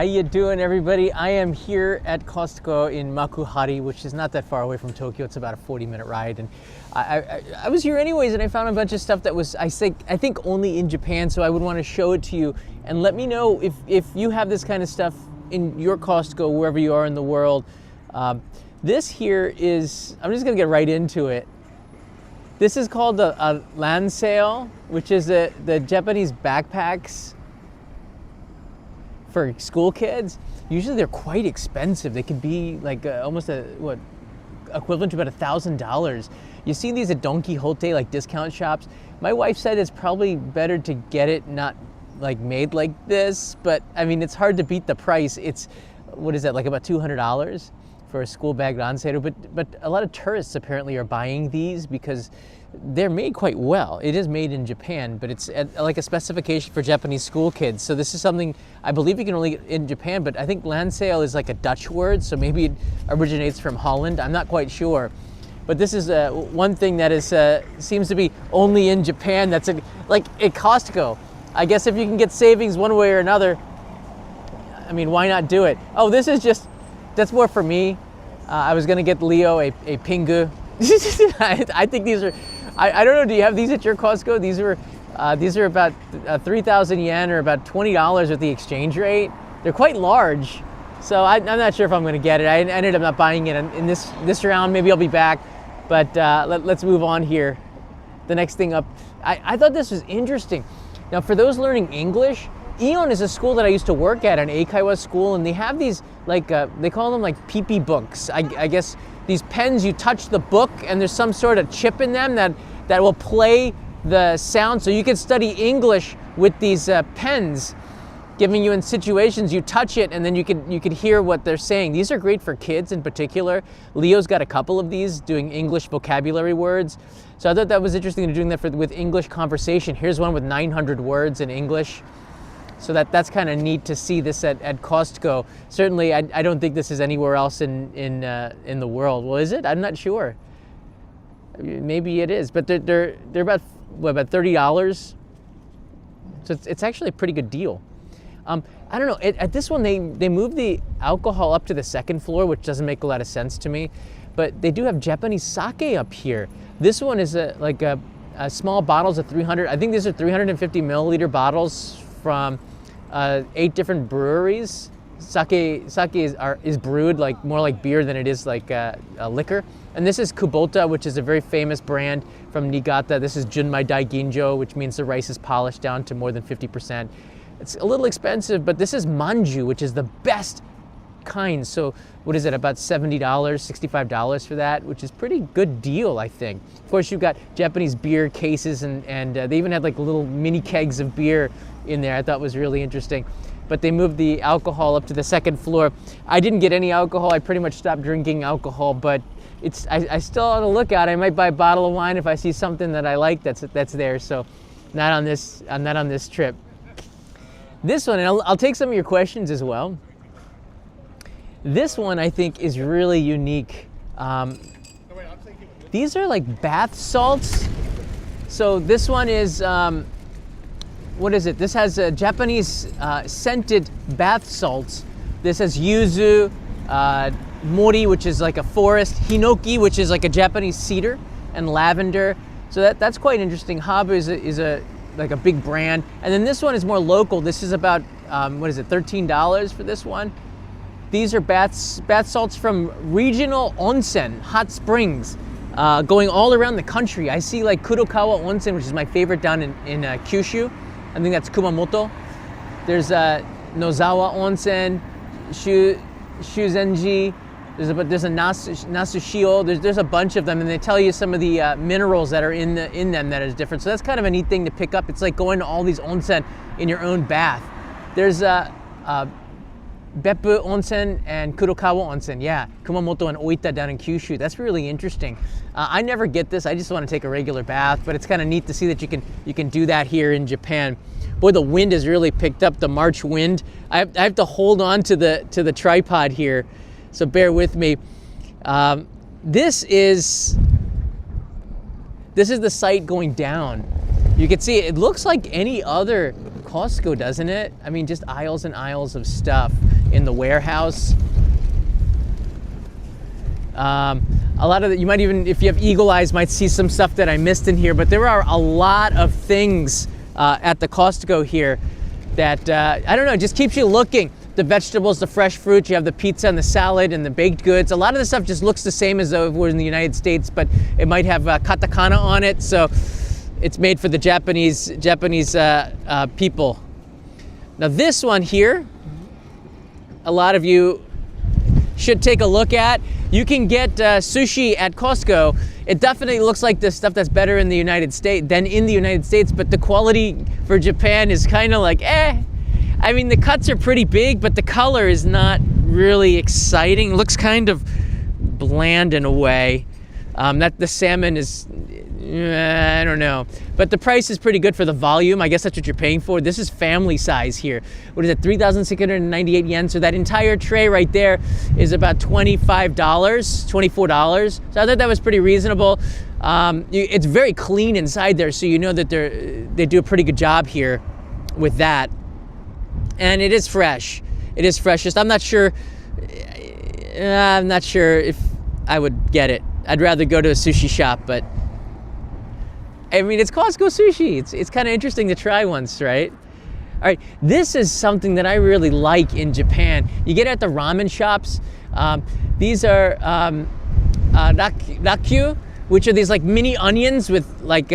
How you doing, everybody? I am here at Costco in Makuhari, which is not that far away from Tokyo. It's about a 40-minute ride, and I was here anyways, and I found a bunch of stuff that was I think only in Japan. So I would want to show it to you and let me know if you have this kind of stuff in your Costco wherever you are in the world. This here is, I'm just gonna get right into it. This is called a land sale, which is the Japanese backpacks for school kids. Usually they're quite expensive. They can be like almost equivalent to about $1,000. You see these at Don Quixote, like discount shops. My wife said it's probably better to get it not like made like this, but I mean, it's hard to beat the price. It's, what is that, like about $200 for a school bag ranseiro, but a lot of tourists apparently are buying these because they're made quite well. It is made in Japan, but it's like a specification for Japanese school kids. So this is something I believe you can only get in Japan, but I think landsail is like a Dutch word, so maybe it originates from Holland. I'm not quite sure. But this is one thing that is seems to be only in Japan. That's like at Costco. I guess if you can get savings one way or another, I mean, why not do it? Oh, this is just, that's more for me. I was gonna get Leo a pingu. I think these are, I don't know, do you have these at your Costco? These are about 3,000 yen or about $20 with the exchange rate. They're quite large. So I'm not sure if I'm gonna get it. I ended up not buying it in this round. Maybe I'll be back, but let's move on here. The next thing up, I thought this was interesting. Now for those learning English, Ion is a school that I used to work at, an Eikaiwa school, and they have these, like, they call them like pee-pee books. I guess these pens, you touch the book and there's some sort of chip in them that will play the sound. So you can study English with these pens, giving you in situations, you touch it and then you could hear what they're saying. These are great for kids in particular. Leo's got a couple of these doing English vocabulary words. So I thought that was interesting to doing that with English conversation. Here's one with 900 words in English. So that's kind of neat to see this at Costco. Certainly, I don't think this is anywhere else in the world. Well, is it? I'm not sure. Maybe it is, but they're about $30. So it's actually a pretty good deal. I don't know. At this one, they moved the alcohol up to the second floor, which doesn't make a lot of sense to me. But they do have Japanese sake up here. This one is like a small bottles of 300. I think these are 350 milliliter bottles from 8 different breweries. Sake is brewed like more like beer than it is like a liquor. And this is Kubota, which is a very famous brand from Niigata. This is Junmai Daiginjo, which means the rice is polished down to more than 50%. It's a little expensive, but this is Manju, which is the best kind. So what is it, about $70, $65 for that, which is pretty good deal, I think. Of course, you've got Japanese beer cases, and they even had like little mini kegs of beer in there. I thought was really interesting. But they moved the alcohol up to the second floor. I didn't get any alcohol. I pretty much stopped drinking alcohol, but I still on the lookout. I might buy a bottle of wine if I see something that I like that's there. So not on this trip. This one, and I'll take some of your questions as well. This one I think is really unique. These are like bath salts. So this one is, what is it? This has Japanese scented bath salts. This has yuzu, mori, which is like a forest, hinoki, which is like a Japanese cedar, and lavender. So that's quite interesting. Habu is like a big brand. And then this one is more local. This is about, what is it, $13 for this one. These are bath salts from regional onsen, hot springs, going all around the country. I see like Kurokawa Onsen, which is my favorite down in Kyushu. I think that's Kumamoto. There's Nozawa Onsen, Shuzenji. There's a Nasushio. There's a bunch of them, and they tell you some of the minerals that are in them that is different. So that's kind of a neat thing to pick up. It's like going to all these onsen in your own bath. There's Beppu Onsen and Kurokawa Onsen. Yeah, Kumamoto and Oita down in Kyushu. That's really interesting. I never get this. I just want to take a regular bath, but it's kind of neat to see that you can do that here in Japan. Boy, the wind has really picked up, the March wind. I have to hold on to the tripod here, so bear with me. This is the site going down. You can see it looks like any other Costco, doesn't it? I mean, just aisles and aisles of stuff in the warehouse. A lot of you might even, if you have eagle eyes, might see some stuff that I missed in here, but there are a lot of things at the Costco here that, I don't know, just keeps you looking. The vegetables, the fresh fruits, you have the pizza and the salad and the baked goods. A lot of the stuff just looks the same as though it were in the United States, but it might have katakana on it, so it's made for the Japanese people. Now this one here, a lot of you should take a look at. You can get sushi at Costco. It definitely looks like the stuff that's better in the United States than in the United States, but the quality for Japan is kind of like, eh. I mean, the cuts are pretty big, but the color is not really exciting. It looks kind of bland in a way. That the salmon is, I don't know. But the price is pretty good for the volume. I guess that's what you're paying for. This is family size here. What is it, 3,698 yen? So that entire tray right there is about $25, $24. So I thought that was pretty reasonable. It's very clean inside there, so you know that they do a pretty good job here with that. And it is fresh. It is fresh. Just I'm not sure if I would get it. I'd rather go to a sushi shop, but I mean, it's Costco sushi. It's kind of interesting to try once, right? All right, this is something that I really like in Japan. You get it at the ramen shops. These are rakyu, which are these like mini onions with like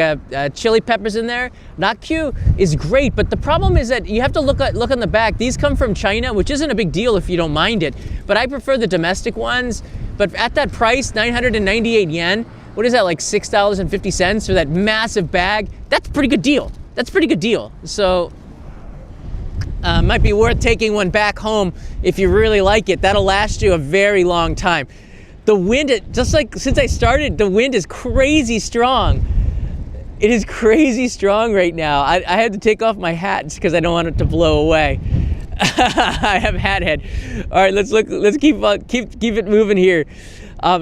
chili peppers in there. Rakyu is great, but the problem is that you have to look on the back. These come from China, which isn't a big deal if you don't mind it, but I prefer the domestic ones. But at that price, 998 yen, what is that, like $6.50 for that massive bag? That's a pretty good deal. That's a pretty good deal. So might be worth taking one back home if you really like it. That'll last you a very long time. The wind, just like since I started, the wind is crazy strong. It is crazy strong right now. I had to take off my hat because I don't want it to blow away. I have hat head. All right, let's keep it moving here.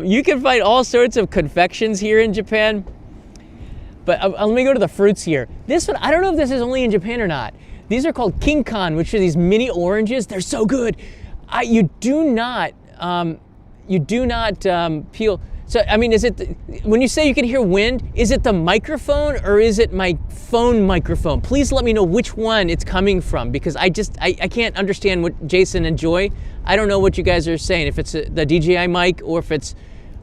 You can find all sorts of confections here in Japan, but let me go to the fruits here. This one, I don't know if this is only in Japan or not. These are called kinkan, which are these mini oranges. They're so good. You do not peel. So, I mean, is it, when you say you can hear wind, is it the microphone or is it my phone microphone? Please let me know which one it's coming from, because I can't understand what Jason and Joy, I don't know what you guys are saying, if it's the DJI mic or if it's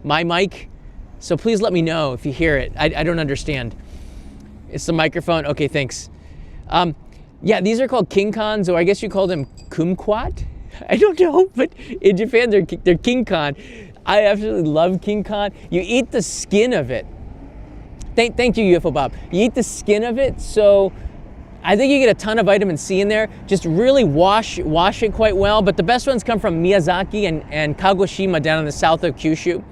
my mic. So please let me know if you hear it. I don't understand. It's the microphone? Okay, thanks. Yeah, these are called kinkans, or I guess you call them kumquat? I don't know, but in Japan they're kinkan. I absolutely love kinkan. You eat the skin of it. Thank you, UFO Bob. You eat the skin of it, so I think you get a ton of vitamin C in there. Just really wash it quite well. But the best ones come from Miyazaki and Kagoshima down in the south of Kyushu.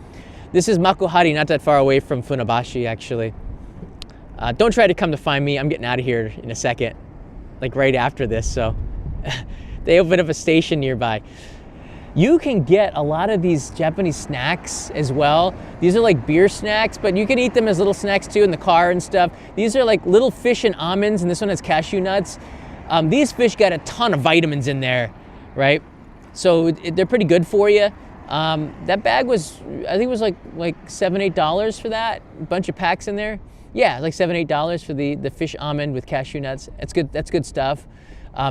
This is Makuhari, not that far away from Funabashi, actually. Don't try to come to find me. I'm getting out of here in a second, like right after this. So they open up a station nearby. You can get a lot of these Japanese snacks as well. These are like beer snacks, but you can eat them as little snacks too in the car and stuff. These are like little fish and almonds, and this one has cashew nuts. These fish got a ton of vitamins in there, right? So they're pretty good for you. That bag was, I think it was like $7, $8 for that. A bunch of packs in there. Yeah, like $7, $8 for the fish almond with cashew nuts. That's good. That's good stuff.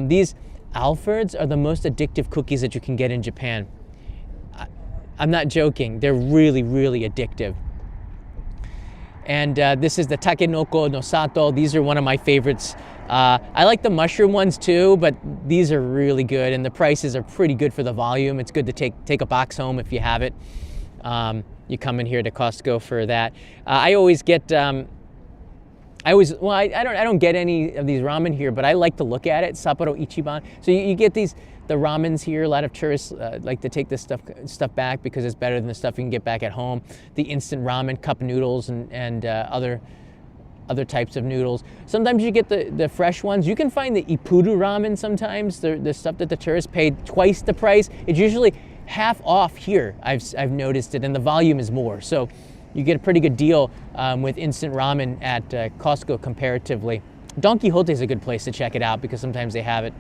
These Alfords are the most addictive cookies that you can get in Japan. I'm not joking. They're really, really addictive. And this is the takenoko no sato. These are one of my favorites. I like the mushroom ones too, but these are really good, and the prices are pretty good for the volume. It's good to take a box home if you have it. You come in here to Costco for that. I always get. I don't get any of these ramen here, but I like to look at it, Sapporo Ichiban. So you get the ramens here. A lot of tourists like to take this stuff back because it's better than the stuff you can get back at home. The instant ramen, cup noodles, and other types of noodles. Sometimes you get the fresh ones. You can find the ipuru ramen sometimes, the stuff that the tourists pay twice the price. It's usually half off here, I've noticed it, and the volume is more. So you get a pretty good deal with instant ramen at Costco comparatively. Don Quixote is a good place to check it out because sometimes they have it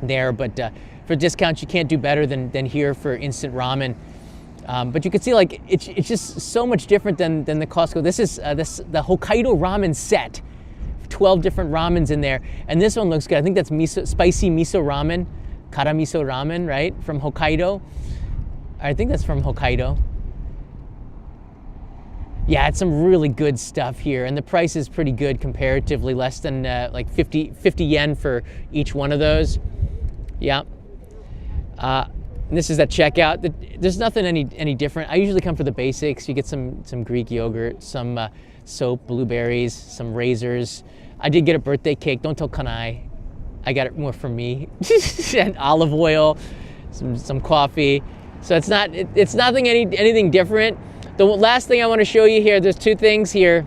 there, but for discounts you can't do better than here for instant ramen. But you can see like it's just so much different than the Costco. This is the Hokkaido ramen set, 12 different ramens in there, and this one looks good. I think that's spicy miso ramen, kara miso ramen, right, from Hokkaido. I think that's from Hokkaido. Yeah, it's some really good stuff here, and the price is pretty good comparatively, less than like 50 yen for each one of those. Yeah. This is that checkout. There's nothing any different. I usually come for the basics. You get some Greek yogurt, some soap, blueberries, some razors. I did get a birthday cake. Don't tell Kanai. I got it more for me. And olive oil, some coffee. So it's nothing anything different. The last thing I want to show you here, there's two things here.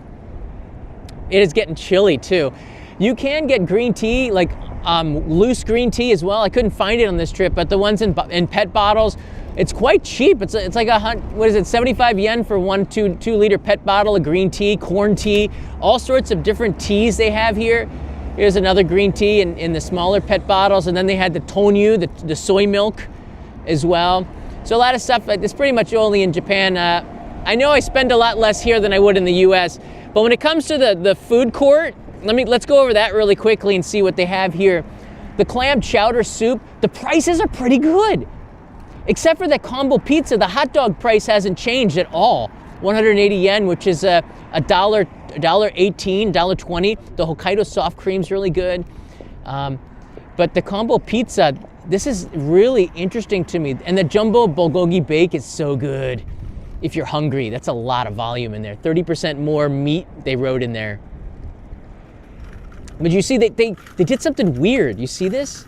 It is getting chilly too. You can get green tea, like loose green tea as well. I couldn't find it on this trip, but the ones in PET bottles, it's quite cheap. It's like 75 yen for one 2 liter PET bottle of green tea, corn tea, all sorts of different teas they have here. Here's another green tea in the smaller PET bottles, and then they had the tonyu, the soy milk as well. So a lot of stuff. It's pretty much only in Japan. I know I spend a lot less here than I would in the US, but when it comes to the food court, let's go over that really quickly and see what they have here. The clam chowder soup, the prices are pretty good. Except for that combo pizza, the hot dog price hasn't changed at all. 180 yen, which is $1.18, $1.20. The Hokkaido soft cream's really good. But the combo pizza, this is really interesting to me. And the jumbo bulgogi bake is so good. If you're hungry, that's a lot of volume in there. 30% more meat they wrote in there. But you see, they did something weird. You see this?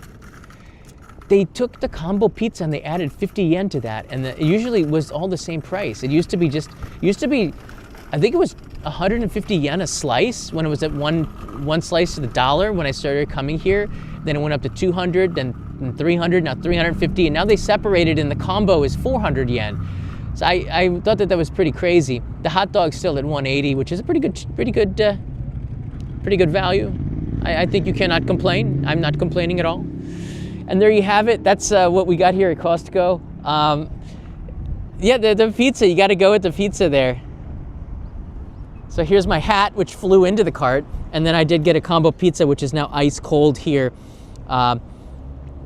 They took the combo pizza and they added 50 yen to that, and it usually was all the same price. It used to be, I think it was 150 yen a slice when it was at one slice to the dollar when I started coming here. Then it went up to 200, then 300, now 350, and now they separated and the combo is 400 yen. So I thought that was pretty crazy. The hot dog's still at 180, which is a pretty good value. I think you cannot complain. I'm not complaining at all. And there you have it. That's what we got here at Costco. Yeah, the pizza, you got to go with the pizza there. So here's my hat, which flew into the cart. And then I did get a combo pizza, which is now ice cold here.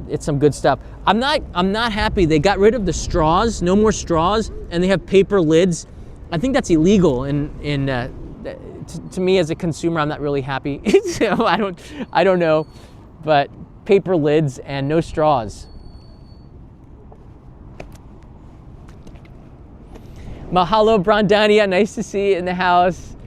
It's some good stuff. I'm not happy. They got rid of the straws, no more straws, and they have paper lids. I think that's illegal. To me as a consumer, I'm not really happy. So I don't know, but paper lids and no straws. Mahalo, Brandania, nice to see you in the house.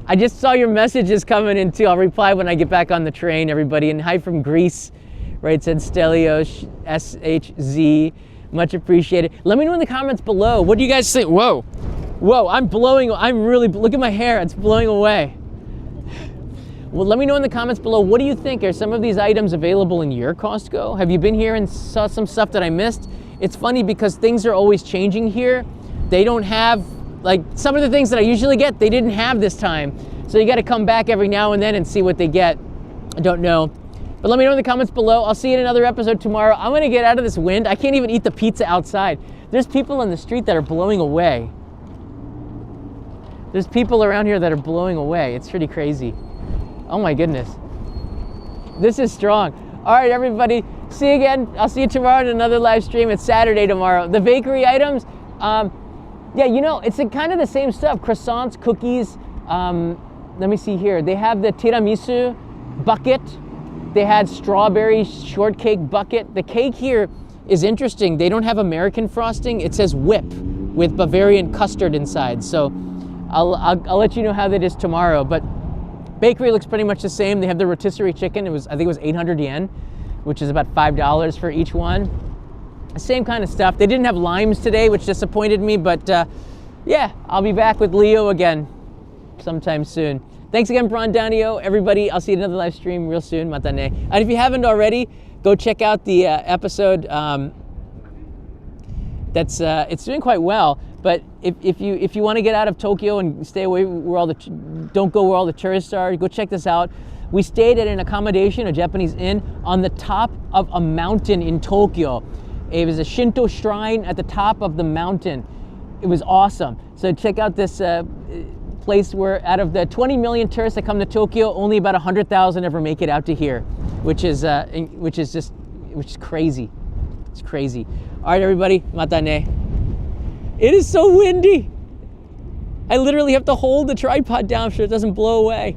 I just saw your messages coming in too. I'll reply when I get back on the train, everybody. And hi from Greece, right? Said Stelios, SHZ, much appreciated. Let me know in the comments below. What do you guys think? Whoa, I'm really, look at my hair, it's blowing away. Well, let me know in the comments below, what do you think? Are some of these items available in your Costco? Have you been here and saw some stuff that I missed? It's funny because things are always changing here. They don't have, like, some of the things that I usually get, they didn't have this time. So you got to come back every now and then and see what they get. I don't know. But let me know in the comments below. I'll see you in another episode tomorrow. I'm going to get out of this wind. I can't even eat the pizza outside. There's people in the street that are blowing away. There's people around here that are blowing away. It's pretty crazy. Oh my goodness. This is strong. All right, everybody. See you again. I'll see you tomorrow in another live stream. It's Saturday tomorrow. The bakery items, yeah, you know, it's kind of the same stuff. Croissants, cookies. Let me see here. They have the tiramisu bucket. They had strawberry shortcake bucket. The cake here is interesting. They don't have American frosting. It says whip with Bavarian custard inside. So I'll let you know how that is tomorrow. But bakery looks pretty much the same. They have the rotisserie chicken. I think it was 800 yen, which is about $5 for each one. Same kind of stuff. They didn't have limes today, which disappointed me, but yeah, I'll be back with Leo again sometime soon. Thanks again, Brandanio. Everybody, I'll see you in another live stream real soon. Matane. And if you haven't already, go check out the episode. It's doing quite well. But if you want to get out of Tokyo and stay away where don't go where all the tourists are, go check this out. We stayed at an accommodation, a Japanese inn, on the top of a mountain in Tokyo. It was a Shinto shrine at the top of the mountain. It was awesome. So check out this place where out of the 20 million tourists that come to Tokyo, only about 100,000 ever make it out to here, which is crazy. It's crazy. All right, everybody, mata ne. It is so windy. I literally have to hold the tripod down so it doesn't blow away.